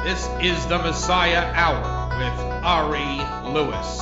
This is the Messiah Hour with Ari Lewis.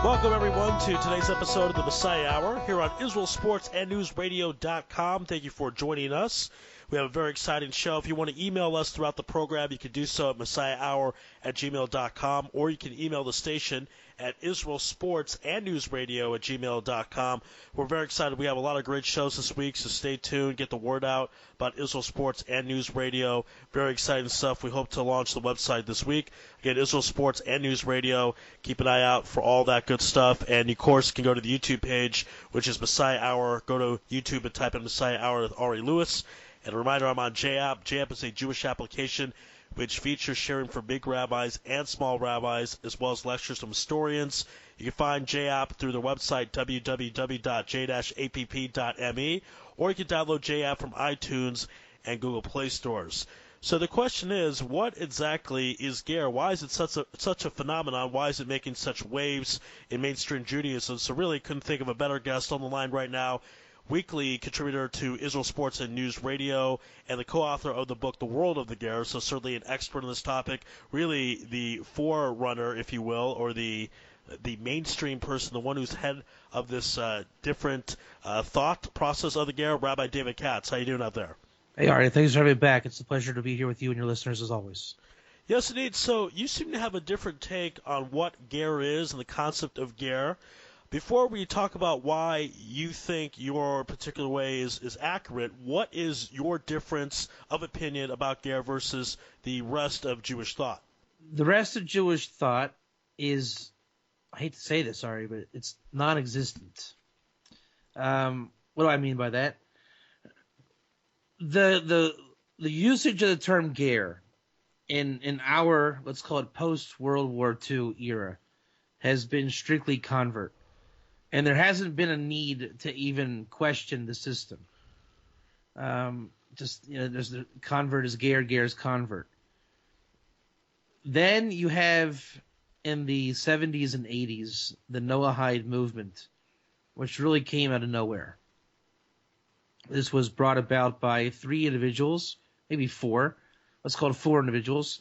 Welcome, everyone, to today's episode of the Messiah Hour here on IsraelSportsAndNewsRadio.com. Thank you for joining us. We have a very exciting show. If you want to email us throughout the program, you can do so at MessiahHour@gmail.com, or you can email the station at IsraelSportsAndNewsRadio@gmail.com. We're very excited. We have a lot of great shows this week, so stay tuned. Get the word out about Israel Sports and News Radio. Very exciting stuff. We hope to launch the website this week. Again, Israel Sports and News Radio. Keep an eye out for all that good stuff. And, of course, you can go to the YouTube page, which is Messiah Hour. Go to YouTube and type in Messiah Hour with Ari Lewis. And a reminder, I'm on JApp. JApp is a Jewish application which features sharing from big rabbis and small rabbis, as well as lectures from historians. You can find JApp through their website, www.j-app.me, or you can download JApp from iTunes and Google Play stores. So the question is, what exactly is Ger? Why is it such a phenomenon? Why is it making such waves in mainstream Judaism? So really couldn't think of a better guest on the line right now. Weekly contributor to Israel Sports and News Radio, and the co-author of the book The World of the Ger, so certainly an expert on this topic, really the forerunner, if you will, or the mainstream person, the one who's head of this different thought process of the Ger, Rabbi David Katz. How you doing out there? Hey, Ari, thanks for having me back. It's a pleasure to be here with you and your listeners as always. Yes, indeed. So you seem to have a different take on what Ger is and the concept of Ger. Before we talk about why you think your particular way is accurate, what is your difference of opinion about Ger versus the rest of Jewish thought? The rest of Jewish thought is, I hate to say this, sorry, but it's non-existent. What do I mean by that? The usage of the term Ger in our, let's call it post-World War II era, has been strictly convert. And there hasn't been a need to even question the system. There's the convert is Ger, Ger is convert. Then you have in the 70s and 80s the Noahide movement, which really came out of nowhere. This was brought about by three individuals, maybe four. Let's call it four individuals.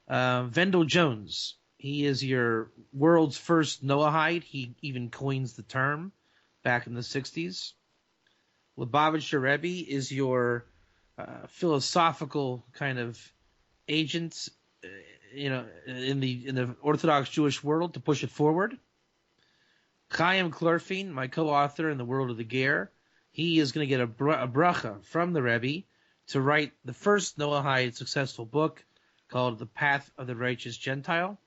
Vendell Jones. He is your world's first Noahide. He even coins the term back in the 60s. Lubavitcher Rebbe is your philosophical kind of agent, in the Orthodox Jewish world to push it forward. Chaim Klurfin, my co-author in the World of the Ger, he is going to get a bracha from the Rebbe to write the first Noahide successful book called The Path of the Righteous Gentile.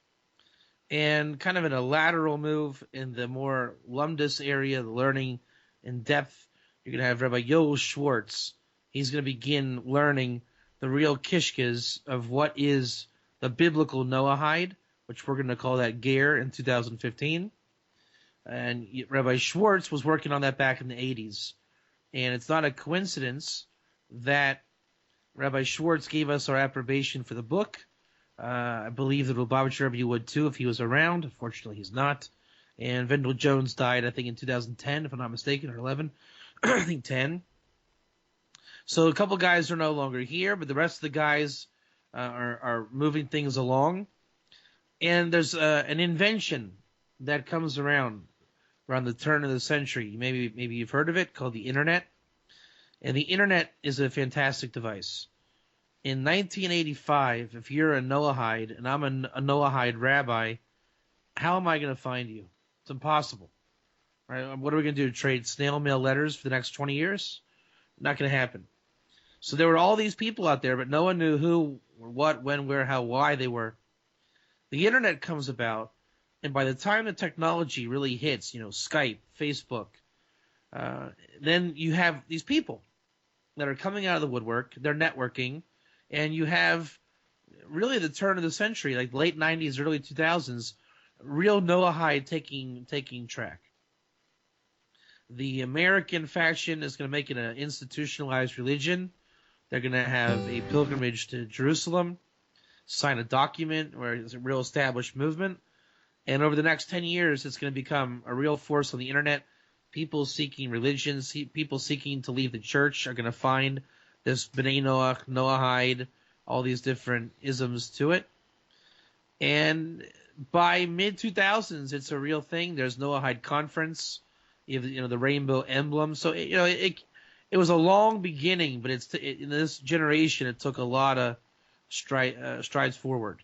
And kind of in a lateral move in the more Lumdus area, the learning in depth, you're going to have Rabbi Yoel Schwartz. He's going to begin learning the real kishkas of what is the biblical Noahide, which we're going to call that Ger in 2015. And Rabbi Schwartz was working on that back in the 80s. And it's not a coincidence that Rabbi Schwartz gave us our approbation for the book. I believe that Lubavitcher Rebbe would too if he was around. Unfortunately, he's not. And Vendell Jones died, I think, in 2010, if I'm not mistaken, or 11. I think 10. So a couple guys are no longer here, but the rest of the guys are moving things along. And there's an invention that comes around the turn of the century. Maybe you've heard of it, called the Internet. And the Internet is a fantastic device. In 1985, if you're a Noahide and I'm a Noahide rabbi, how am I going to find you? It's impossible. Right? What are we going to do? Trade snail mail letters for the next 20 years? Not going to happen. So there were all these people out there, but no one knew who, or what, when, where, how, why they were. The Internet comes about, and by the time the technology really hits, Skype, Facebook, then you have these people that are coming out of the woodwork. They're networking. And you have really the turn of the century, like late 90s, early 2000s, real Noahide taking track. The American faction is going to make it an institutionalized religion. They're going to have a pilgrimage to Jerusalem, sign a document where it's a real established movement. And over the next 10 years, it's going to become a real force on the Internet. People seeking religions, people seeking to leave the church are going to find this B'nai Noach, Noahide, all these different isms to it. And by mid-2000s, it's a real thing. There's Noahide Conference, the rainbow emblem. So it was a long beginning, but in this generation, it took a lot of strides forward.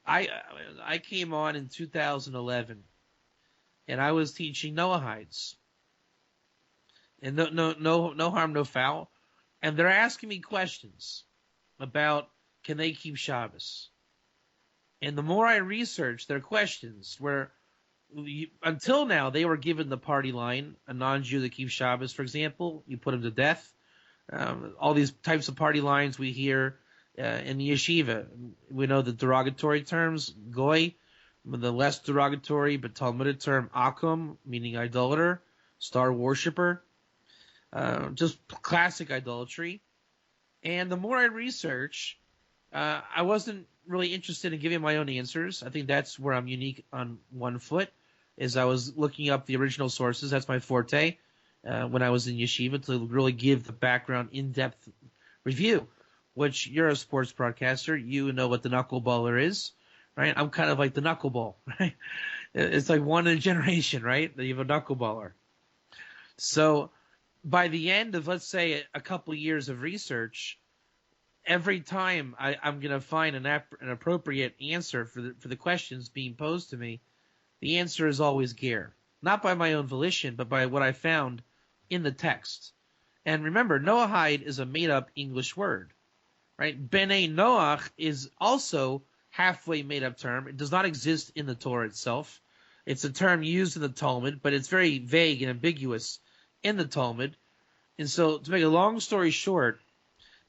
I came on in 2011, and I was teaching Noahides, and no harm, no foul. And they're asking me questions about can they keep Shabbos. And the more I researched their questions, until now they were given the party line, a non-Jew that keeps Shabbos, for example, you put him to death. All these types of party lines we hear in the yeshiva. We know the derogatory terms, goy, the less derogatory but Talmudic term, akum, meaning idolater, star worshiper, just classic idolatry. And the more I research, I wasn't really interested in giving my own answers. I think that's where I'm unique on one foot, is I was looking up the original sources. That's my forte when I was in yeshiva, to really give the background, in-depth review, which you're a sports broadcaster. You know what the knuckleballer is, right? I'm kind of like the knuckleball, right? It's like one in a generation, right? That you have a knuckleballer. So by the end of, let's say, a couple years of research, every time I'm going to find an appropriate answer for the questions being posed to me, the answer is always ger. Not by my own volition, but by what I found in the text. And remember, Noahide is a made-up English word, right? B'nai Noach is also halfway made-up term. It does not exist in the Torah itself. It's a term used in the Talmud, but it's very vague and ambiguous in the Talmud. And so, to make a long story short,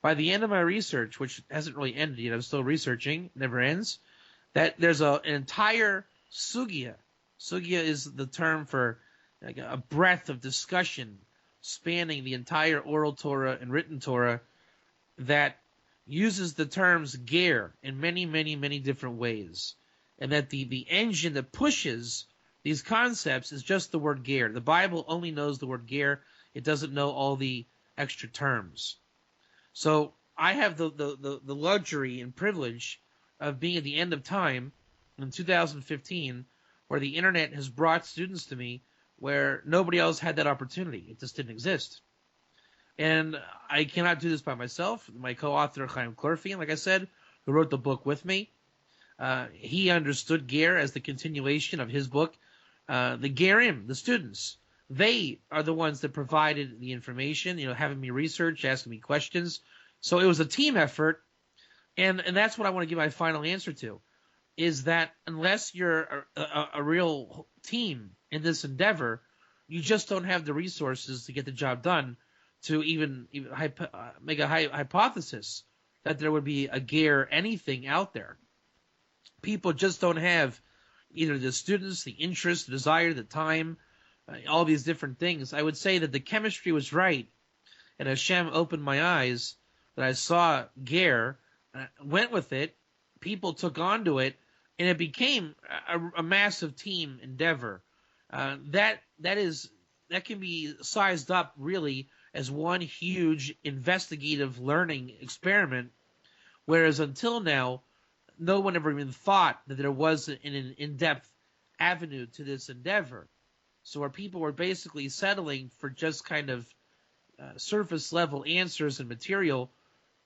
by the end of my research, which hasn't really ended yet, I'm still researching, never ends, that there's an entire sugya. Sugya is the term for like a breadth of discussion spanning the entire oral Torah and written Torah that uses the terms ger in many, many, many different ways. And that the engine that pushes these concepts is just the word ger. The Bible only knows the word ger. It doesn't know all the extra terms. So I have the luxury and privilege of being at the end of time in 2015, where the internet has brought students to me where nobody else had that opportunity. It just didn't exist. And I cannot do this by myself. My co-author, Chaim Klurfian, like I said, who wrote the book with me, he understood ger as the continuation of his book. The gerim, the students, they are the ones that provided the information, having me research, asking me questions. So it was a team effort, and that's what I want to give my final answer to, is that unless you're a real team in this endeavor, you just don't have the resources to get the job done to even make a hypothesis that there would be a ger anything out there. People just don't have either the students, the interest, the desire, the time, all these different things. I would say that the chemistry was right, and Hashem opened my eyes, that I saw ger, went with it, people took on to it, and it became a massive team endeavor. That can be sized up really as one huge investigative learning experiment, whereas until now, no one ever even thought that there was an in-depth avenue to this endeavor. So where people were basically settling for just kind of surface level answers and material,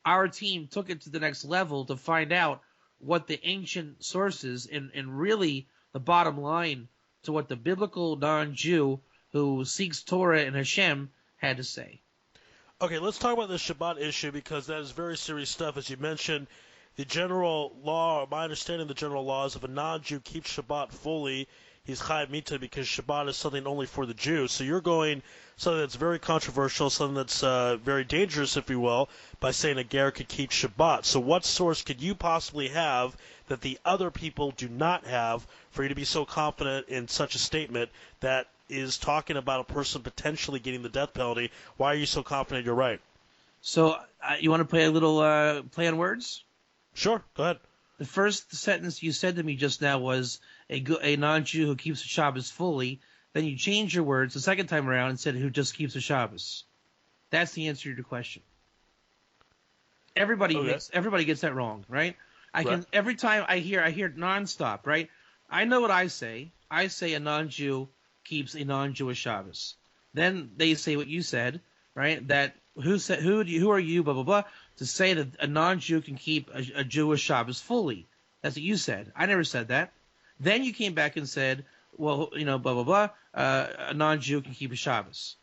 our team took it to the next level to find out what the ancient sources and really the bottom line to what the biblical non-Jew who seeks Torah and Hashem had to say. Okay, let's talk about the Shabbat issue, because that is very serious stuff. As you mentioned, the general law, my understanding of the general law is if a non-Jew keeps Shabbat fully, he's chayav mita, because Shabbat is something only for the Jews. So you're going something that's very controversial, something that's very dangerous, if you will, by saying a ger could keep Shabbat. So what source could you possibly have that the other people do not have for you to be so confident in such a statement that is talking about a person potentially getting the death penalty? Why are you so confident you're right? So you want to play a little play on words? Sure, go ahead. The first sentence you said to me just now was a non-Jew who keeps the Shabbos fully. Then you changed your words the second time around and said who just keeps the Shabbos. That's the answer to your question. Okay. Everybody gets that wrong, right? Right. Every time I hear it nonstop, right? I know what I say. I say a non-Jew keeps a non-Jewish Shabbos. Then they say what you said, right? That who are you, blah blah blah, to say that a non-Jew can keep a Jewish Shabbos fully. That's what you said. I never said that. Then you came back and said, well, blah blah blah. A non-Jew can keep a Shabbos.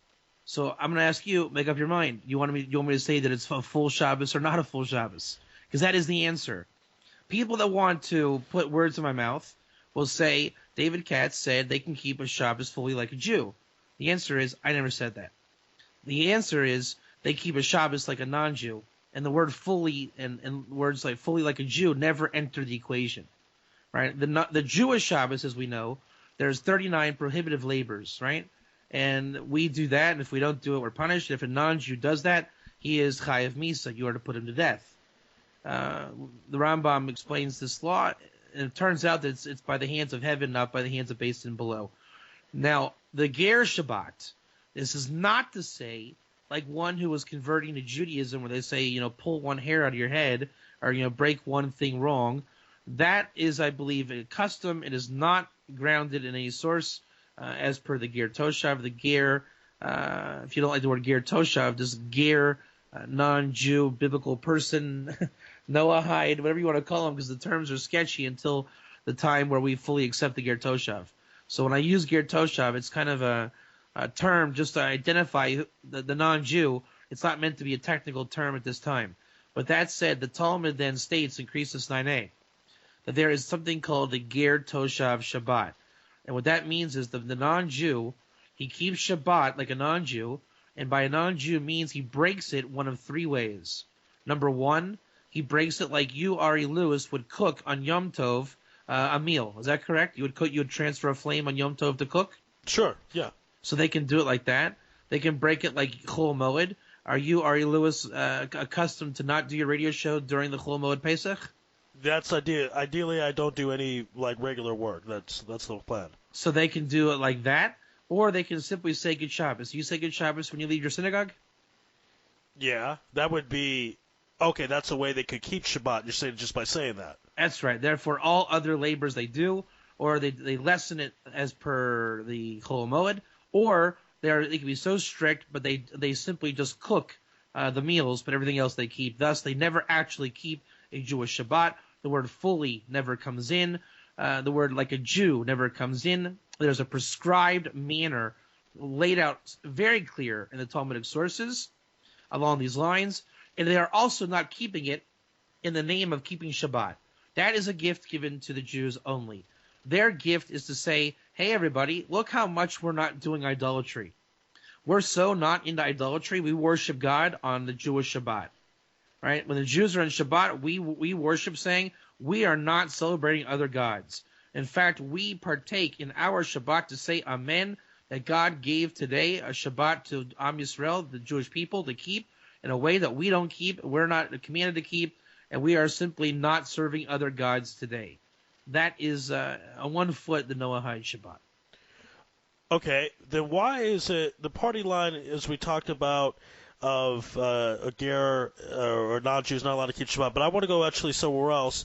So I'm going to ask you, make up your mind. You want me to say that it's a full Shabbos or not a full Shabbos? Because that is the answer. People that want to put words in my mouth will say David Katz said they can keep a Shabbos fully like a Jew. The answer is I never said that. The answer is they keep a Shabbos like a non-Jew, and the word fully and words like fully like a Jew never enter the equation. Right? The Jewish Shabbos, as we know, there's 39 prohibitive labors, right? And we do that, and if we don't do it, we're punished. If a non-Jew does that, he is chayav misa. You are to put him to death. The Rambam explains this law, and it turns out that it's by the hands of heaven, not by the hands of Beis Din below. Now, the Ger Shabbat, this is not to say like one who was converting to Judaism where they say, pull one hair out of your head or, break one thing wrong. That is, I believe, a custom. It is not grounded in any source. As per the Ger Toshav, the Ger, if you don't like the word Ger Toshav, just Ger, non-Jew, biblical person, Noahide, whatever you want to call them, because the terms are sketchy until the time where we fully accept the Ger Toshav. So when I use Ger Toshav, it's kind of a term just to identify the non-Jew. It's not meant to be a technical term at this time. But that said, the Talmud then states in Krisis 9a that there is something called the Ger Toshav Shabbat. And what that means is the non-Jew, he keeps Shabbat like a non-Jew, and by a non-Jew means he breaks it one of three ways. Number one, he breaks it like you, Ari Lewis, would cook on Yom Tov a meal. Is that correct? You would transfer a flame on Yom Tov to cook? Sure, yeah. So they can do it like that. They can break it like Chol Moed. Are you, Ari Lewis, accustomed to not do your radio show during the Chol Moed Pesach? That's ideally I don't do any regular work. That's the plan. So they can do it like that, or they can simply say Good Shabbos. You say Good Shabbos when you leave your synagogue? Yeah, that would be okay. That's a way they could keep Shabbat. You're saying just by saying that. That's right. Therefore, all other labors they do, or they lessen it as per the Chol Moed, or they can be so strict, but they simply just cook the meals, but everything else they keep. Thus, they never actually keep a Jewish Shabbat. The word fully never comes in. The word like a Jew never comes in. There's a prescribed manner laid out very clear in the Talmudic sources along these lines, and they are also not keeping it in the name of keeping Shabbat. That is a gift given to the Jews only. Their gift is to say, hey, everybody, look how much we're not doing idolatry. We're so not into idolatry, we worship God on the Jewish Shabbat. Right? When the Jews are in Shabbat, we worship saying we are not celebrating other gods. In fact, we partake in our Shabbat to say Amen, that God gave today a Shabbat to Am Yisrael, the Jewish people, to keep in a way that we don't keep, we're not commanded to keep, and we are simply not serving other gods today. That is a 1 foot the Noahide Shabbat. Okay, then why is it the party line, as we talked about, of a ger or non-Jews not allowed to keep Shabbat? But I want to go actually somewhere else.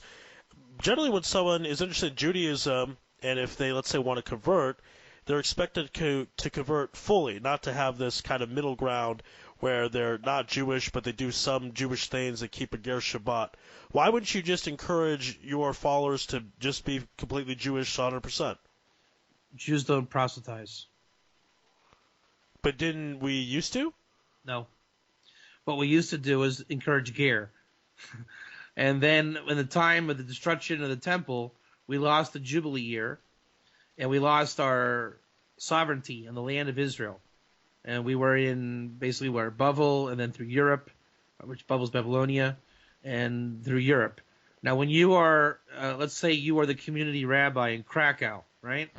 Generally, when someone is interested in Judaism, and if they, let's say, want to convert, they're expected to convert fully, not to have this kind of middle ground where they're not Jewish, but they do some Jewish things and keep a ger Shabbat. Why wouldn't you just encourage your followers to just be completely Jewish 100%? Jews don't proselytize. But didn't we used to? No. What we used to do is encourage ger. And then in the time of the destruction of the temple, we lost the Jubilee year, and we lost our sovereignty in the land of Israel. And we were in basically Bavel, and then through Europe, which Bavel's Babylonia, and through Europe. Now, when you are, let's say you are the community rabbi in Krakow, right?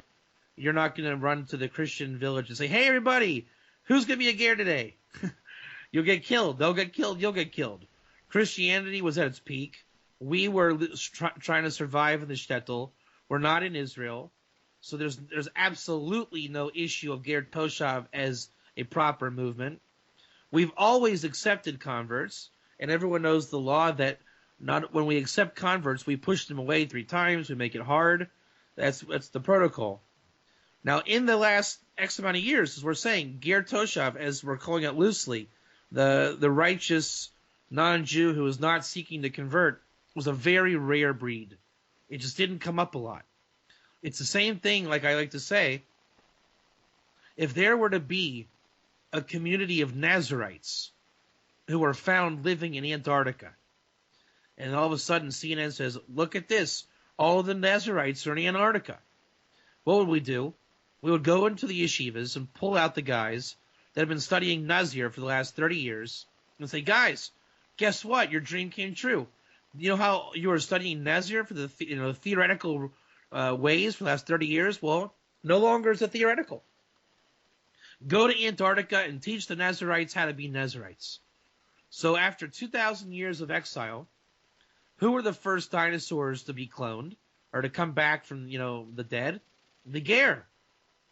You're not going to run to the Christian village and say, hey, everybody, who's going to be a ger today? You'll get killed. They'll get killed. You'll get killed. Christianity was at its peak. We were trying to survive in the shtetl. We're not in Israel. So there's absolutely no issue of ger toshav as a proper movement. We've always accepted converts, and everyone knows the law that not when we accept converts, we push them away 3 times, we make it hard. That's the protocol. Now, in the last X amount of years, as we're saying, Ger Toshav, as we're calling it loosely, the righteous non-Jew who is not seeking to convert, was a very rare breed. It just didn't come up a lot. It's the same thing, like I like to say, if there were to be a community of Nazarites who were found living in Antarctica, and all of a sudden CNN says, look at this, all of the Nazarites are in Antarctica. What would we do? We would go into the yeshivas and pull out the guys that have been studying Nazir for the last 30 years and say, guys, guess what? Your dream came true. You know how you were studying Nazir for the theoretical ways for the last 30 years? Well, no longer is it theoretical. Go to Antarctica and teach the Nazarites how to be Nazarites. So after 2,000 years of exile, who were the first dinosaurs to be cloned or to come back from the dead? The Ger.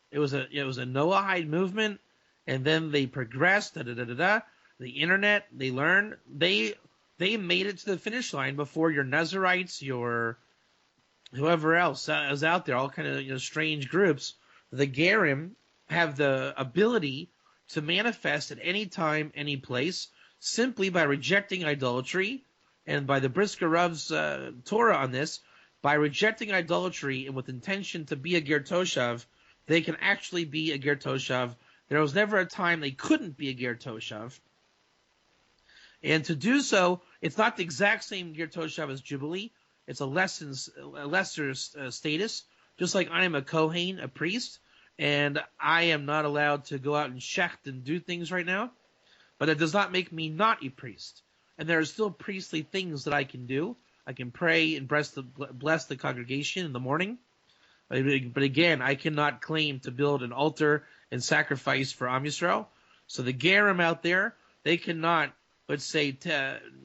It was a Noahide movement, and then they progressed. The internet, they learned. They made it to the finish line before your Nazarites, your whoever else is out there, all kind of strange groups. The Gerim have the ability to manifest at any time, any place, simply by rejecting idolatry, and by the Brisker Rav's Torah on this, by rejecting idolatry and with intention to be a Ger Toshav, they can actually be a Ger Toshav. There was never a time they couldn't be a Ger Toshav. And to do so, it's not the exact same Ger Toshav as Jubilee. It's a lesser status, just like I am a Kohen, a priest, and I am not allowed to go out and shecht and do things right now. But it does not make me not a priest. And there are still priestly things that I can do. I can pray and bless the congregation in the morning. But again, I cannot claim to build an altar and sacrifice for Am Yisrael. So the Gerim out there, they cannot, let's say,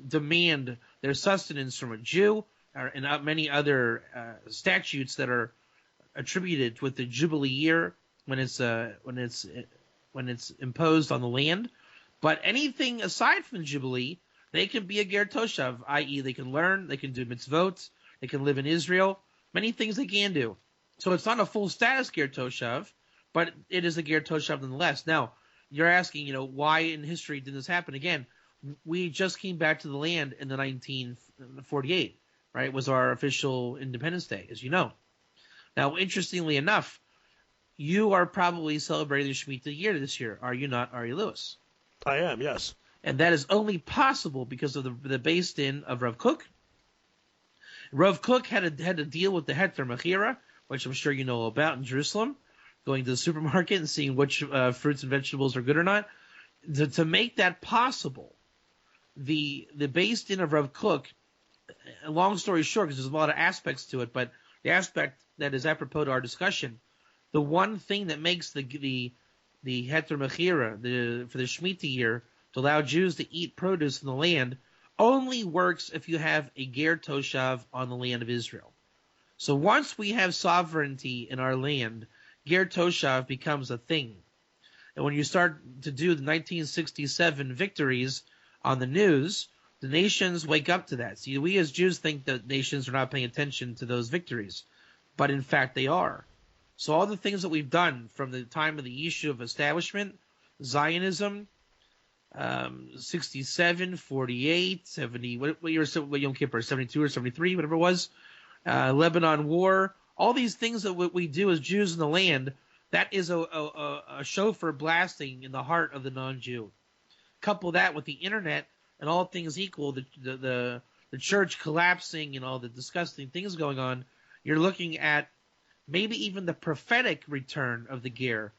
demand their sustenance from a Jew and many other statutes that are attributed with the Jubilee year when it's imposed on the land. But anything aside from Jubilee, they can be a Ger Toshav, i.e. they can learn, they can do mitzvot, they can live in Israel, many things they can do. So it's not a full status Ger Toshav, but it is a Ger Toshav nonetheless. Now, you're asking, why in history did this happen? Again, we just came back to the land in the 1948, right? It was our official Independence Day, as you know. Now, interestingly enough, you are probably celebrating the Shemitah year this year, are you not, Ari Lewis? I am, yes. And that is only possible because of the based in of Rav Kook. Rav Kook had to deal with the Heter Mechira, which I'm sure you know about in Jerusalem, going to the supermarket and seeing which fruits and vegetables are good or not. To make that possible, the based in of Rav Kook, long story short, because there's a lot of aspects to it, but the aspect that is apropos to our discussion, the one thing that makes the Heter Mechira for the Shemitah year to allow Jews to eat produce in the land only works if you have a Ger Toshav on the land of Israel. So once we have sovereignty in our land, Ger Toshav becomes a thing. And when you start to do the 1967 victories on the news, the nations wake up to that. See, we as Jews think that nations are not paying attention to those victories, but in fact they are. So all the things that we've done from the time of the Yishuv establishment, Zionism, 67, 48, 70, what year was Yom Kippur, 72 or 73, whatever it was, Lebanon War, all these things that we do as Jews in the land, that is a shofar blasting in the heart of the non-Jew. Couple that with the internet and all things equal, the church collapsing and all the disgusting things going on, you're looking at maybe even the prophetic return of the Ger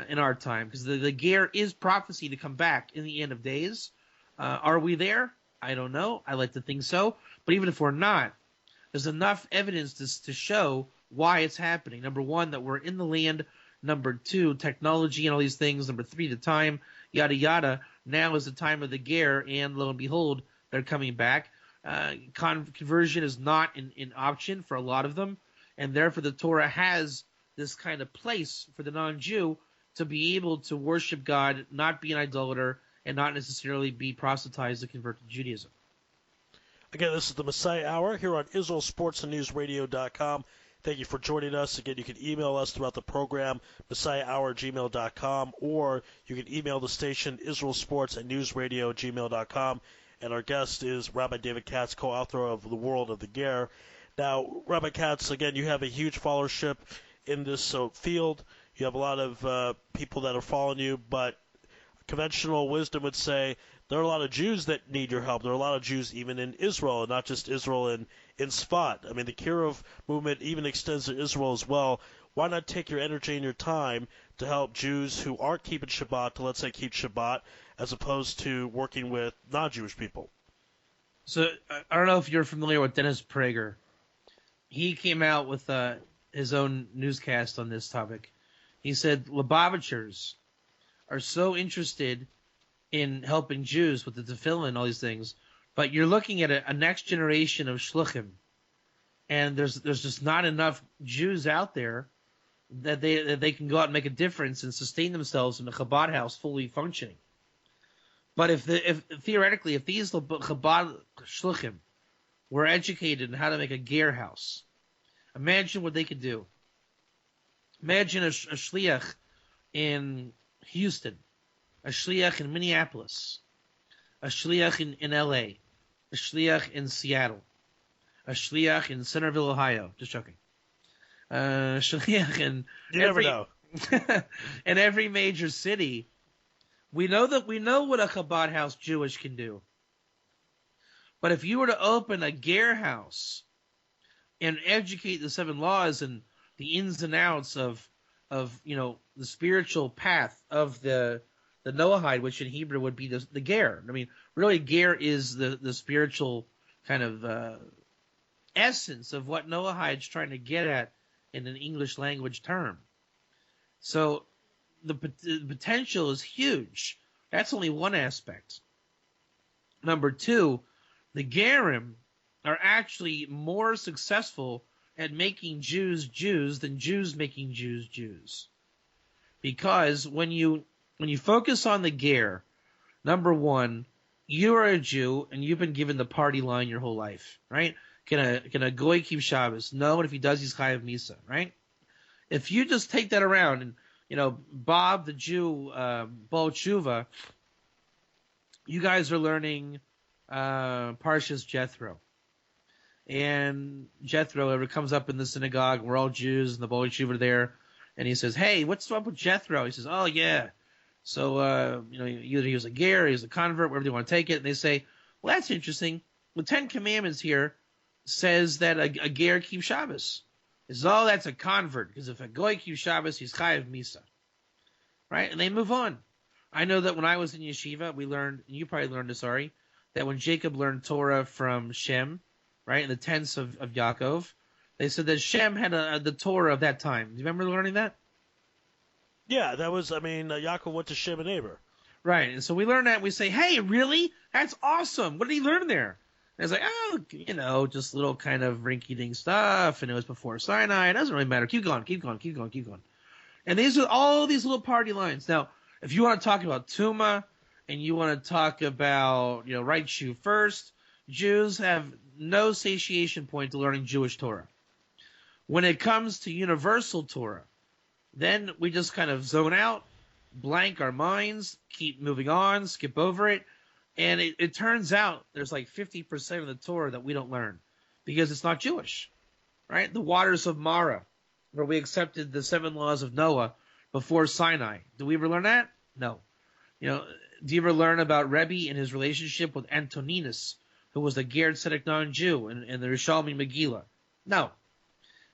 in our time, because the Ger is prophecy to come back in the end of days. Are we there? I don't know. I like to think so. But even if we're not, there's enough evidence to show why it's happening. Number one, that we're in the land. Number two, technology and all these things. Number three, the time, yada, yada. Now is the time of the Ger, and lo and behold, they're coming back. Conversion is not an option for a lot of them, and therefore the Torah has this kind of place for the non-Jew to be able to worship God, not be an idolater, and not necessarily be proselytized to convert to Judaism. Again, this is the Messiah Hour here on IsraelSportsAndNewsRadio.com. Thank you for joining us. Again, you can email us throughout the program, MessiahHour@gmail.com, or you can email the station, IsraelSportsAndNewsRadio@gmail.com. And our guest is Rabbi David Katz, co-author of The World of the Ger. Now, Rabbi Katz, again, you have a huge followership in this field. You have a lot of people that are following you, but conventional wisdom would say there are a lot of Jews that need your help. There are a lot of Jews even in Israel, not just Israel in Sfat. I mean, the Kirov movement even extends to Israel as well. Why not take your energy and your time to help Jews who aren't keeping Shabbat to, let's say, keep Shabbat, as opposed to working with non-Jewish people? So I don't know if you're familiar with Dennis Prager. He came out with his own newscast on this topic. He said Lubavitchers are so interested in helping Jews with the tefillin and all these things, but you're looking at a next generation of shluchim, and there's just not enough Jews out there that they can go out and make a difference and sustain themselves in a Chabad house fully functioning. But if theoretically, if these Chabad shluchim were educated in how to make a ger house, imagine what they could do. Imagine a shliach in Houston, a shliach in Minneapolis, a shliach in L.A., a shliach in Seattle, a shliach in Centerville, Ohio. Just joking. Shliach in in every major city. We know what a Chabad house Jewish can do. But if you were to open a ger house and educate the 7 laws and the ins and outs of the spiritual path of the Noahide, which in Hebrew would be the ger. I mean, really, ger is the spiritual kind of essence of what Noahide's trying to get at in an English language term. So the potential is huge. That's only one aspect. Number 2, the Gerim are actually more successful at making Jews Jews than Jews making Jews Jews. Because when you focus on the ger, number 1, you are a Jew and you've been given the party line your whole life, right? Can a goy keep Shabbos? No, and if he does, he's chayav misa, right? If you just take that around and Bob the Jew, Baal Tshuva, you guys are learning Parshas Jethro. And Jethro ever comes up in the synagogue, and we're all Jews, and the Baal Tshuva are there, and he says, "Hey, what's up with Jethro?" He says, "Oh yeah, so either he was a ger, he was a convert, wherever they want to take it." And they say, "Well, that's interesting. The 10 Commandments here says that a ger keeps Shabbos." He says, "Oh, that's a convert, because if a goy keeps Shabbos, he's chayav misa." Right? And they move on. I know that when I was in yeshiva, we learned, and you probably learned this, Ari, that when Jacob learned Torah from Shem, right, in the tents of Yaakov, they said that Shem had the Torah of that time. Do you remember learning that? Yeah, that was, Yaakov went to Shem and Eber. Right, and so we learn that, and we say, "Hey, really? That's awesome. What did he learn there?" And it's like, "Oh, just little kind of rinky-dink stuff, and it was before Sinai. It doesn't really matter. Keep going. And these are all these little party lines. Now, if you want to talk about Tuma, and you want to talk about, right shoe first, Jews have no satiation point to learning Jewish Torah. When it comes to universal Torah, then we just kind of zone out, blank our minds, keep moving on, skip over it, and it turns out there's like 50% of the Torah that we don't learn because it's not Jewish, right? The waters of Mara, where we accepted the 7 laws of Noah before Sinai. Do we ever learn that? No. Do you ever learn about Rebbe and his relationship with Antoninus, who was the Ger Tzedek non-Jew in the Rishalmi Megillah? No.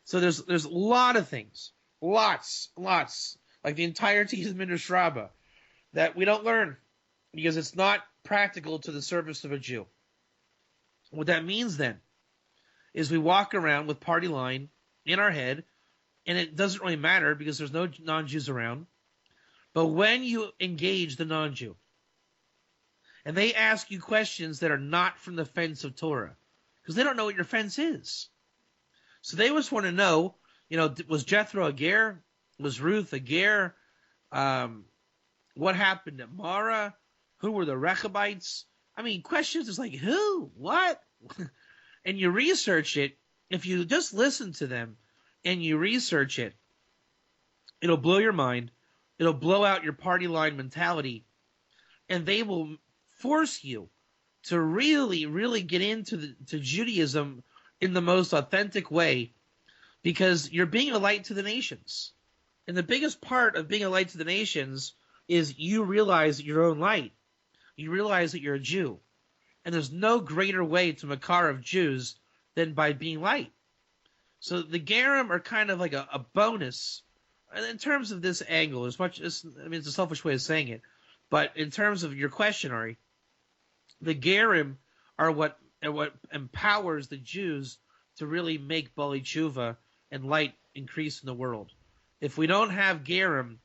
So there's a lot of things, lots, like the entirety of the Midrash Rabbah, that we don't learn because it's not practical to the service of a Jew. What that means then is we walk around with party line in our head, and it doesn't really matter because there's no non-Jews around. But when you engage the non-Jew, and they ask you questions that are not from the fence of Torah, because they don't know what your fence is. So they just want to know, was Jethro a ger? Was Ruth a ger? What happened at Mara? Who were the Rechabites? I mean, questions is like, who? What? And you research it. If you just listen to them and you research it, it'll blow your mind. It'll blow out your party line mentality. And they will force you to really, really get into to Judaism in the most authentic way, because you're being a light to the nations. And the biggest part of being a light to the nations is you realize your own light. You realize that you're a Jew. And there's no greater way to makar of Jews than by being light. So the Gerim are kind of like a bonus in terms of this angle. As much as, I mean, it's a selfish way of saying it, but in terms of your question, Ari, the Gerim are what empowers the Jews to really make Bali Tshuva and light increase in the world. If we don't have Gerim,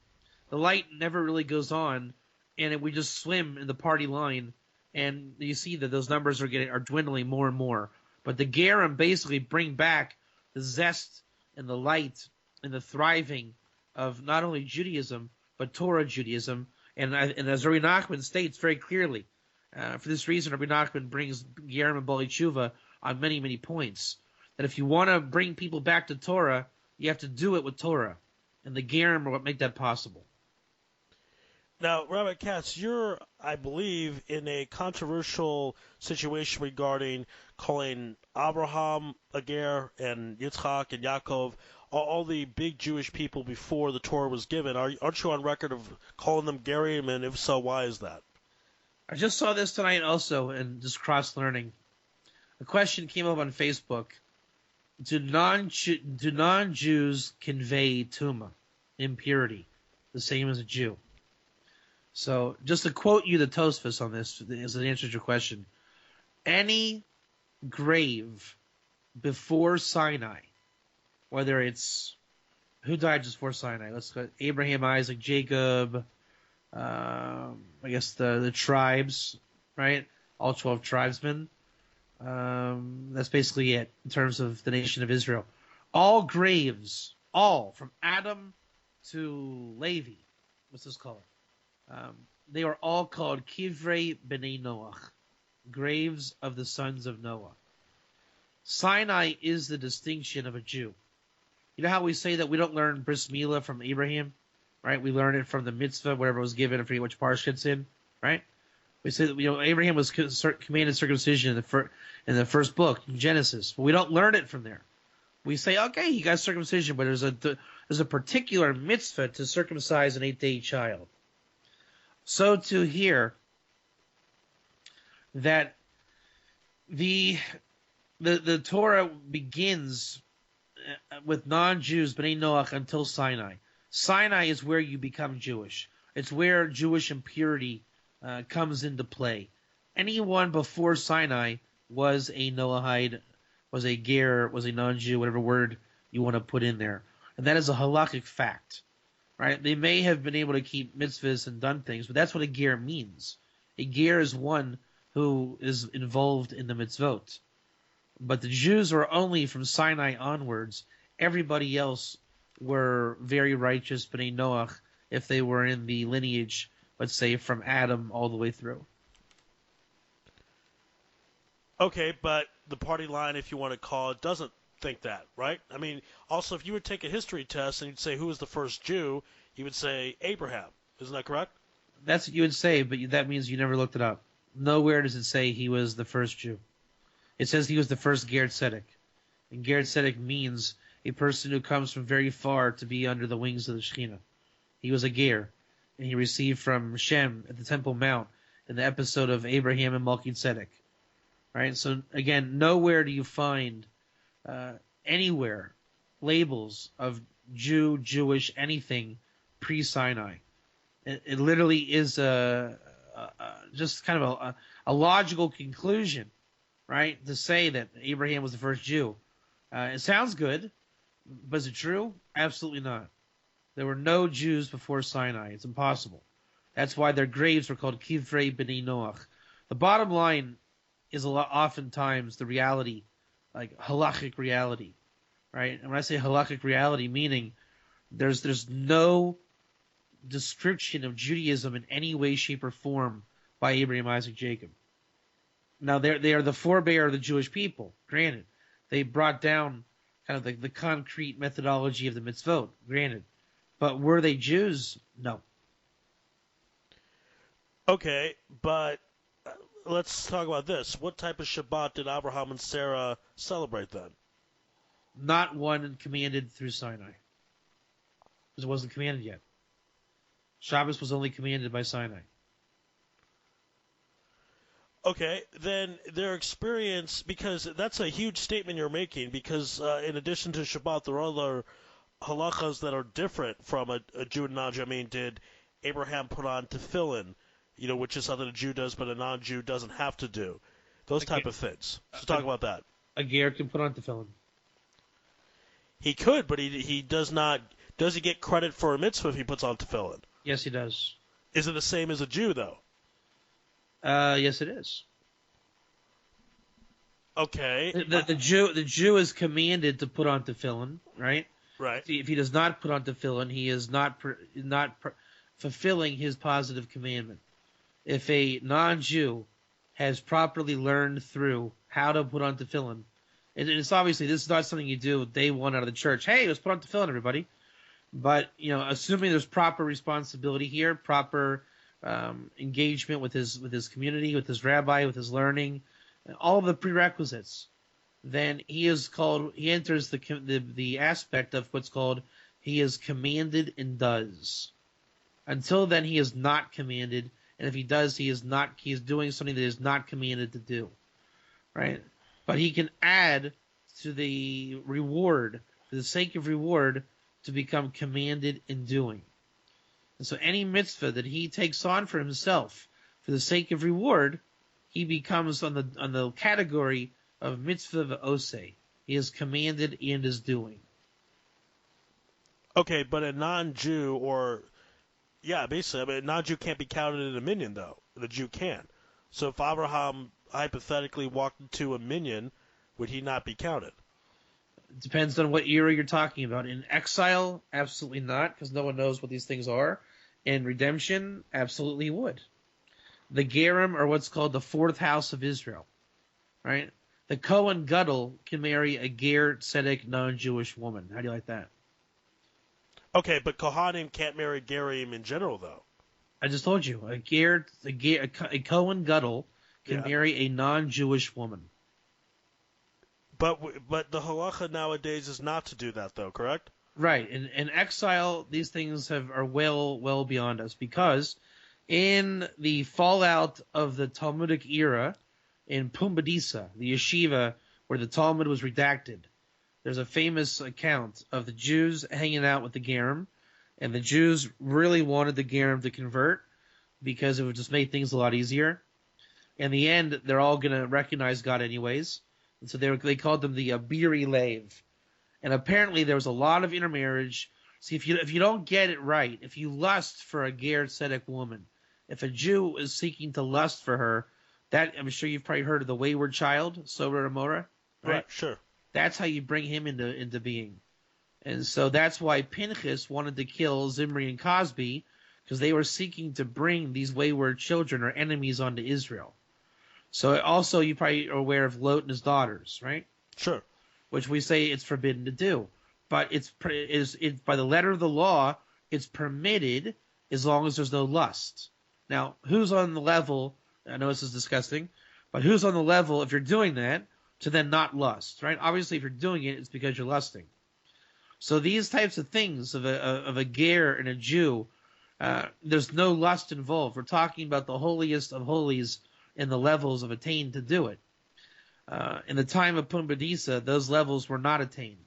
the light never really goes on, and we just swim in the party line, and you see that those numbers are dwindling more and more. But the Gerim basically bring back the zest and the light and the thriving of not only Judaism but Torah Judaism. And as Rabbi Nachman states very clearly, for this reason, Rabbi Nachman brings Gerim and Bali Tshuva on many, many points. That if you want to bring people back to Torah, you have to do it with Torah. And the Gerim are what make that possible. Now, Rabbi Katz, you're, I believe, in a controversial situation regarding calling Abraham a ger and Yitzchak and Yaakov, all the big Jewish people before the Torah was given. Aren't you on record of calling them gerim, and if so, why is that? I just saw this tonight also in just cross-learning. A question came up on Facebook. Do non-Jews convey tuma, impurity, the same as a Jew? So just to quote you the Tosfos on this as an answer to your question, any grave before Sinai, whether it's who died just before Sinai, let's go Abraham, Isaac, Jacob, I guess the tribes, right? All 12 tribesmen. That's basically it in terms of the nation of Israel. All graves, all from Adam to Levi, what's this called? They are all called Kivrei B'nai Noach, graves of the sons of Noah. Sinai is the distinction of a Jew. You know how we say that we don't learn bris milah from Abraham, right? We learn it from the mitzvah, whatever was given. I forget which parsha it's in, right? We say that Abraham was commanded circumcision in the first book, in Genesis, but we don't learn it from there. We say, okay, he got circumcision, but there's a particular mitzvah to circumcise an 8-day child. So to hear that the Torah begins with non-Jews, B'nai Noach, until Sinai. Sinai is where you become Jewish. It's where Jewish impurity comes into play. Anyone before Sinai was a Noahide, was a ger, was a non-Jew, whatever word you want to put in there. And that is a halakhic fact. Right? They may have been able to keep mitzvahs and done things, but that's what a ger means. A ger is one who is involved in the mitzvot. But the Jews are only from Sinai onwards. Everybody else were very righteous, B'nai Noach, if they were in the lineage, let's say, from Adam all the way through. Okay, but the party line, if you want to call it, doesn't think that, right? I mean, also, if you would take a history test and you'd say who was the first Jew, you would say Abraham. Isn't that correct? That's what you would say, but that means you never looked it up. Nowhere does it say he was the first Jew. It says he was the first Ger Tzedek. And Ger Tzedek means a person who comes from very far to be under the wings of the Shekhinah. He was a Ger, and he received from Shem at the Temple Mount in the episode of Abraham and Melchizedek. Right? So, again, nowhere do you find anywhere labels of Jew, Jewish, anything pre-Sinai. It literally is just kind of a logical conclusion, right, to say that Abraham was the first Jew. It sounds good, but is it true? Absolutely not. There were no Jews before Sinai. It's impossible. That's why their graves were called Kivrei B'nai Noach. The bottom line is oftentimes the reality, like halachic reality, right? And when I say halachic reality, meaning there's no description of Judaism in any way, shape, or form by Abraham, Isaac, Jacob. Now, they are the forebear of the Jewish people, granted. They brought down kind of the concrete methodology of the mitzvot, granted. But were they Jews? No. Okay, but let's talk about this. What type of Shabbat did Abraham and Sarah celebrate then? Not one commanded through Sinai. Because it wasn't commanded yet. Shabbos was only commanded by Sinai. Okay, then their experience, because that's a huge statement you're making, because in addition to Shabbat, there are other halachas that are different from a Jew and non-Jew. I mean, did Abraham put on tefillin, which is something a Jew does but a non-Jew doesn't have to do? Those type of things. So talk about that. A ger can put on tefillin. He could, but he does not. Does he get credit for a mitzvah if he puts on tefillin? Yes, he does. Is it the same as a Jew, though? Yes, it is. Okay. The Jew is commanded to put on tefillin, right? Right. If he does not put on tefillin, he is not fulfilling his positive commandment. If a non-Jew has properly learned through how to put on tefillin, and it's obviously this is not something you do day one out of the church. Hey, let's put on tefillin, everybody. But assuming there's proper responsibility here, proper engagement with his community, with his rabbi, with his learning, all of the prerequisites, then he enters the aspect of what's called he is commanded and does. Until then, he is not commanded, and if he does, he is doing something that is not commanded to do, right? But he can add to the reward, for the sake of reward, to become commanded in doing. And so any mitzvah that he takes on for himself for the sake of reward, he becomes on the category of mitzvah v'oseh. He is commanded and is doing. Okay, but a non-Jew basically, a non-Jew can't be counted in a minyan, though. The Jew can. So if Abraham hypothetically walked into a minyan, would he not be counted? It depends on what era you're talking about. In exile, absolutely not, because no one knows what these things are. In redemption, absolutely would. The Gerim are what's called the fourth house of Israel, right? The Kohen Gadol can marry a Ger Tzedek non-Jewish woman. How do you like that? Okay, but Kohanim can't marry Gerim in general, though. I just told you. A Kohen Gadol can marry a non-Jewish woman. But the halacha nowadays is not to do that, though, correct? Right. In exile, these things are well beyond us, because in the fallout of the Talmudic era, in Pumbedisa, the yeshiva where the Talmud was redacted, there's a famous account of the Jews hanging out with the Gerim, and the Jews really wanted the Gerim to convert because it would just make things a lot easier. In the end, they're all going to recognize God anyways. And so they called them the Biri Lev. And apparently there was a lot of intermarriage. See, if you don't get it right, if you lust for a Ger Tzedek woman, if a Jew is seeking to lust for her, that I'm sure you've probably heard of the wayward child, Sober Amora, right? Sure. That's how you bring him into being. And so that's why Pinchas wanted to kill Zimri and Cosby, because they were seeking to bring these wayward children or enemies onto Israel. So also you probably are aware of Lot and his daughters, right? Sure. Which we say it's forbidden to do. But it's by the letter of the law, it's permitted as long as there's no lust. Now, who's on the level, I know this is disgusting, but who's on the level, if you're doing that, to then not lust, right? Obviously, if you're doing it, it's because you're lusting. So these types of things of a ger and a Jew, there's no lust involved. We're talking about the holiest of holies and the levels of attained to do it. In the time of Pumbedisa, those levels were not attained.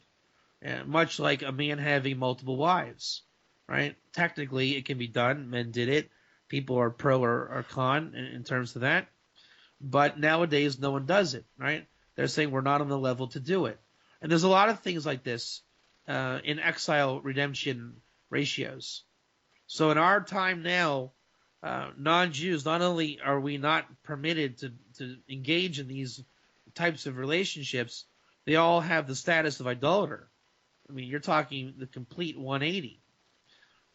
Much like a man having multiple wives, right? Technically, it can be done. Men did it. People are pro or con in terms of that. But nowadays, no one does it, right? They're saying we're not on the level to do it. And there's a lot of things like this in exile redemption ratios. So in our time now, non-Jews, not only are we not permitted to engage in these types of relationships, they all have the status of idolater. I mean, you're talking the complete 180.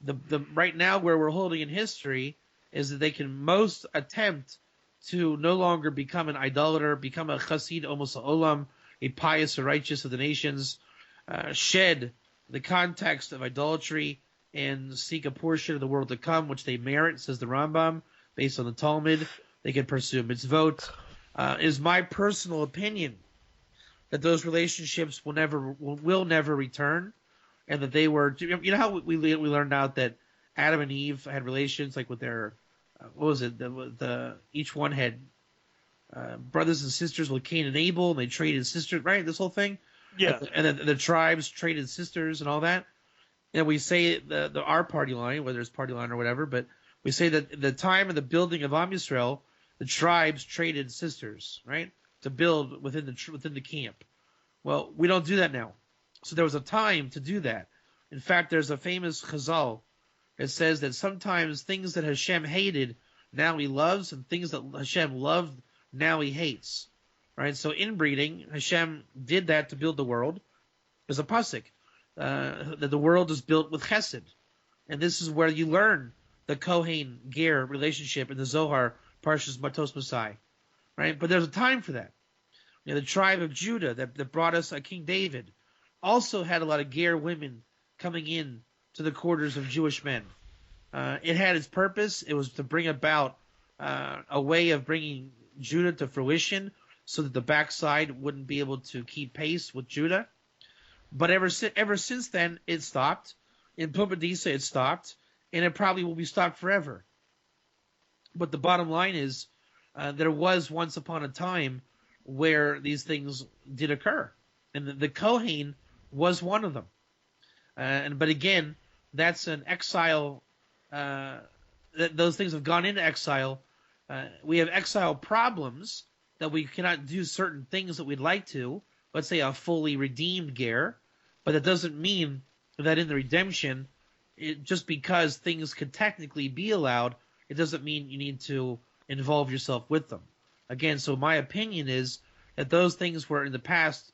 The right now where we're holding in history is that they can most attempt to no longer become an idolater, become a chassid omos ha'olam, a pious or righteous of the nations, shed the context of idolatry and seek a portion of the world to come, which they merit, says the Rambam, based on the Talmud. They can pursue mitzvot. It is my personal opinion that those relationships will never return, and that they were. You know how we learned out that Adam and Eve had relations like with their what was it? Each one had brothers and sisters with Cain and Abel, and they traded sisters, right? This whole thing. Yeah. And then the tribes traded sisters and all that. And we say our party line, whether it's party line or whatever, but we say that the time of the building of Am Yisrael, the tribes traded sisters, right, to build within the camp. Well, we don't do that now. So there was a time to do that. In fact, there's a famous chazal that says that sometimes things that Hashem hated, now he loves, and things that Hashem loved, now he hates. Right? So inbreeding, Hashem did that to build the world. There's a pasuk that the world is built with chesed. And this is where you learn the Kohen-Ger relationship in the Zohar, Parshas Matos Masai. Right? But there's a time for that. You know, the tribe of Judah that brought us King David also had a lot of Ger women coming in to the quarters of Jewish men. It had its purpose. It was to bring about a way of bringing Judah to fruition so that the backside wouldn't be able to keep pace with Judah. But ever since then, it stopped. In Pumbedisa, it stopped. And it probably will be stopped forever. But the bottom line is there was once upon a time where these things did occur. And the Kohen was one of them. But again, that's an exile. Those things have gone into exile. We have exile problems that we cannot do certain things that we'd like to. Let's say a fully redeemed ger. But that doesn't mean that in the redemption, just because things could technically be allowed, it doesn't mean you need to involve yourself with them. Again, so my opinion is that those things were in the past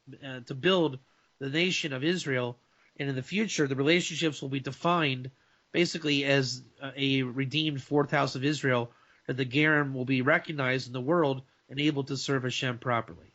to build the nation of Israel, and in the future, the relationships will be defined basically as a redeemed fourth house of Israel, that the Gerim will be recognized in the world and able to serve Hashem properly.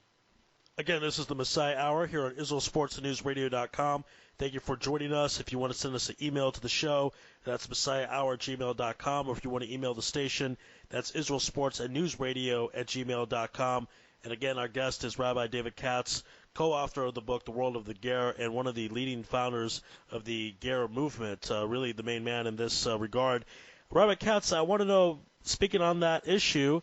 Again, this is the Messiah Hour here on IsraelSportsNewsRadio.com. Thank you for joining us. If you want to send us an email to the show, that's MessiahHour@gmail.com. Or if you want to email the station, that's IsraelSportsAndNewsRadio@gmail.com. And again, our guest is Rabbi David Katz, co-author of the book The World of the Ger, and one of the leading founders of the Ger movement, really the main man in this regard. Rabbi Katz, I want to know, speaking on that issue,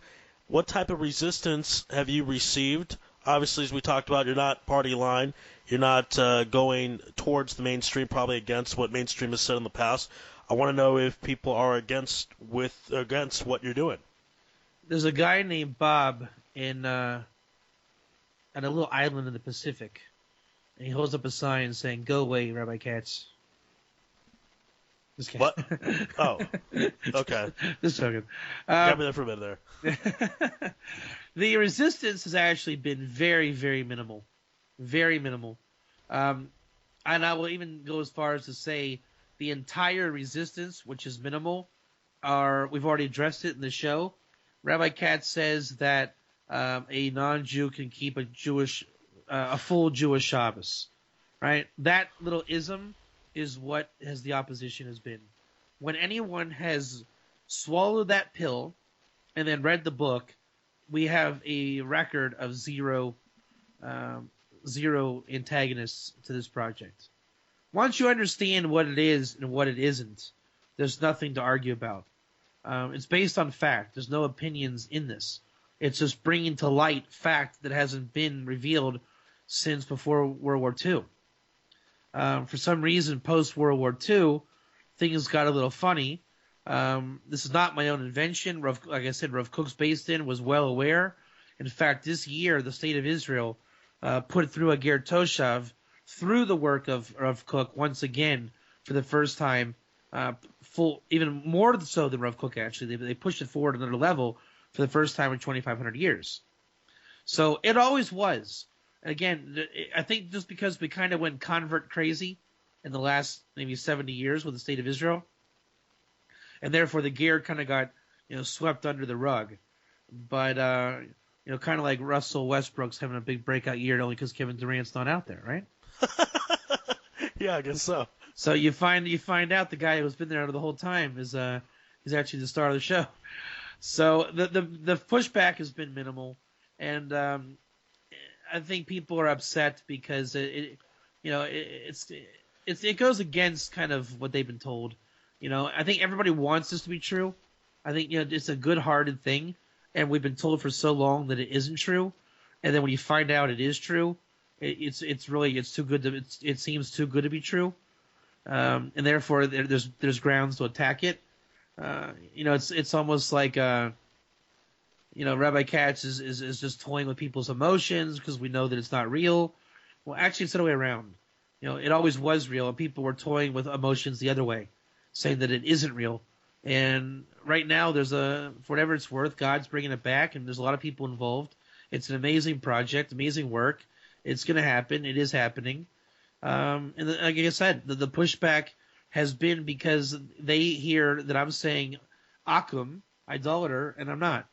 what type of resistance have you received? Obviously, as we talked about, you're not party line. You're not going towards the mainstream, probably against what mainstream has said in the past. I want to know if people are against what you're doing. There's a guy named Bob on a little island in the Pacific, and he holds up a sign saying, "Go away, Rabbi Katz." Just kidding. What? Oh, okay. Just joking. Got me there for a minute there. The resistance has actually been very, very minimal. Very minimal. And I will even go as far as to say the entire resistance, which is minimal, we've already addressed it in the show. Rabbi Katz says that a non-Jew can keep a full Jewish Shabbos. Right? That little ism is what the opposition has been. When anyone has swallowed that pill and then read the book, we have a record of zero antagonists to this project. Once you understand what it is and what it isn't, there's nothing to argue about. It's based on fact. There's no opinions in this. It's just bringing to light fact that hasn't been revealed since before World War II. For some reason, post-World War II, things got a little funny. This is not my own invention. Like I said, Rav Kook's based in was well aware. In fact, this year, the state of Israel put through a Ger Toshav through the work of Rav Kook once again for the first time, even more so than Rav Kook, actually. They pushed it forward another level for the first time in 2,500 years. So it always was. And again, I think just because we kind of went convert crazy in the last maybe 70 years with the state of Israel, and therefore the Ger kind of got swept under the rug. But kind of like Russell Westbrook's having a big breakout year only because Kevin Durant's not out there, right? Yeah, I guess so. So you find out the guy who's been there the whole time is actually the star of the show. So the pushback has been minimal, and I think people are upset because it goes against kind of what they've been told. I think everybody wants this to be true. I think it's a good-hearted thing, and we've been told for so long that it isn't true, and then when you find out it is true, it's too good it seems too good to be true, and therefore there's grounds to attack it. It's almost like Rabbi Katz is just toying with people's emotions because we know that it's not real. Well, actually, it's the other way around. It always was real, and people were toying with emotions the other way, saying that it isn't real. And right now, for whatever it's worth, God's bringing it back, and there's a lot of people involved. It's an amazing project, amazing work. It's going to happen. It is happening. And like I said, the pushback has been because they hear that I'm saying Akum, idolater, and I'm not.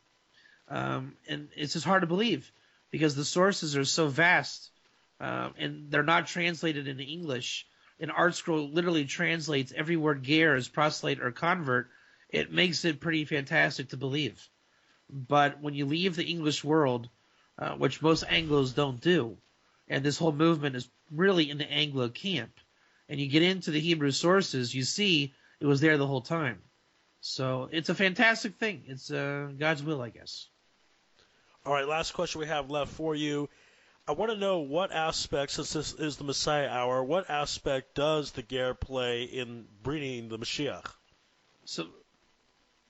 And it's just hard to believe because the sources are so vast, and they're not translated into English. And ArtScroll literally translates every word ger as proselyte or convert. It makes it pretty fantastic to believe. But when you leave the English world, which most Anglos don't do, and this whole movement is really in the Anglo camp, and you get into the Hebrew sources, you see it was there the whole time. So it's a fantastic thing. It's God's will, I guess. All right, last question we have left for you. I want to know what aspect, since this is the Messiah Hour, what aspect does the ger play in bringing the Mashiach? So,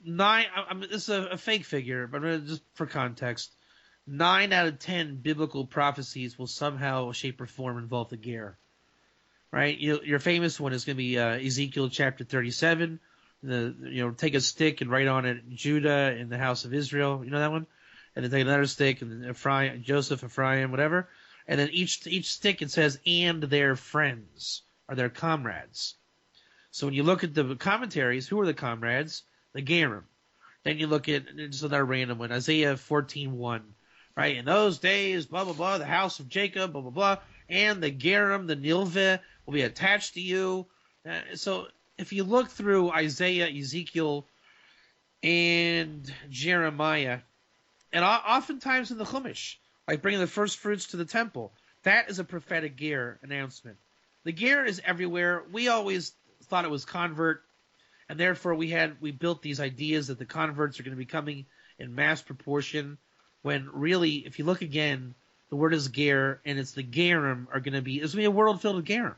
9, this is a fake figure, but just for context, 9 out of 10 biblical prophecies will somehow, shape, or form involve the ger. Right? Your famous one is going to be Ezekiel chapter 37. Take a stick and write on it Judah and the house of Israel. You know that one? And then take another stick and Ephraim, Joseph, Ephraim, whatever. And then each stick it says and their friends or their comrades. So when you look at the commentaries, who are the comrades? The Gerim. Then you look at just another random one, Isaiah 14:1. Right? In those days, blah blah blah, the house of Jacob, blah blah blah, and the Gerim, the Nilveh, will be attached to you. So if you look through Isaiah, Ezekiel, and Jeremiah, and oftentimes in the Chumash, like bringing the first fruits to the temple, that is a prophetic ger announcement. The ger is everywhere. We always thought it was convert, and therefore we built these ideas that the converts are going to be coming in mass proportion, when really, if you look again, the word is ger, and it's the gerim are going to be, it's going to be a world filled with gerim.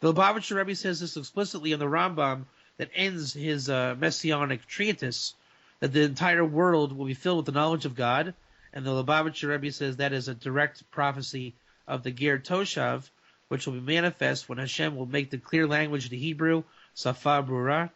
The Lubavitcher Rebbe says this explicitly in the Rambam that ends his messianic treatise, that the entire world will be filled with the knowledge of God, and the Lubavitcher Rebbe says that is a direct prophecy of the Ger Toshav, which will be manifest when Hashem will make the clear language to Hebrew, Safa Brura,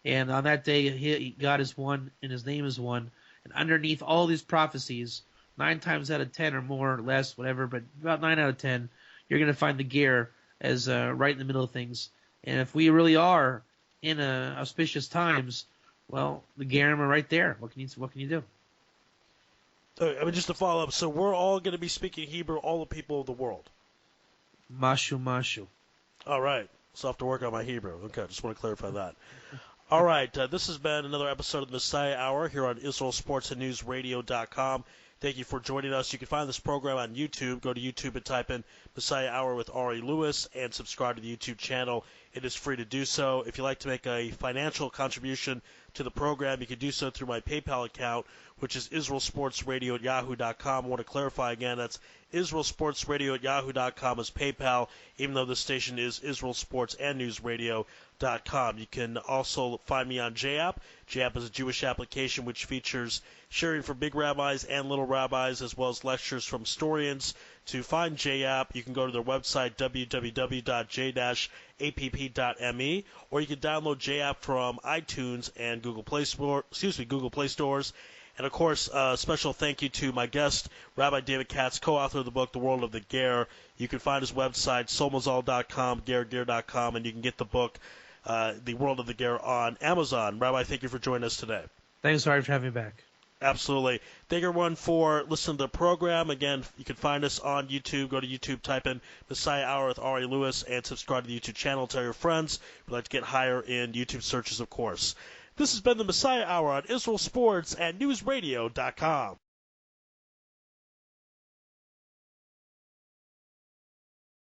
and on that day God is one and His name is one, and underneath all these prophecies, 9 times out of 10 or more or less, whatever, but about 9 out of 10, you're going to find the Ger as right in the middle of things. And if we really are in auspicious times, well, the Gerim are right there. What can you do? Just to follow up, so we're all going to be speaking Hebrew, all the people of the world. Mashu. All right. So I have to work on my Hebrew. Okay, just want to clarify that. All right. This has been another episode of the Messiah Hour here on IsraelSportsAndNewsRadio.com. Thank you for joining us. You can find this program on YouTube. Go to YouTube and type in Messiah Hour with Ari Lewis and subscribe to the YouTube channel. It is free to do so. If you'd like to make a financial contribution to the program, you can do so through my PayPal account, which is IsraelSportsRadio@yahoo.com. I want to clarify again, that's IsraelSportsRadio@yahoo.com is PayPal, even though this station is IsraelSportsAndNewsRadio.com. You can also find me on JApp. JApp is a Jewish application which features sharing from big rabbis and little rabbis, as well as lectures from historians. To find JApp, you can go to their website, www.j-app.me, or you can download JApp from iTunes and Google Play stores. And, of course, a special thank you to my guest, Rabbi David Katz, co-author of the book, The World of the Ger. You can find his website, somazal.com, gerger.com, and you can get the book, The World of the Ger, on Amazon. Rabbi, thank you for joining us today. Thanks, Ari, for having me back. Absolutely. Thank everyone for listening to the program. Again, you can find us on YouTube. Go to YouTube, type in Messiah Hour with Ari Lewis, and subscribe to the YouTube channel. Tell your friends. We'd like to get higher in YouTube searches, of course. This has been the Messiah Hour on Israel Sports and NewsRadio.com.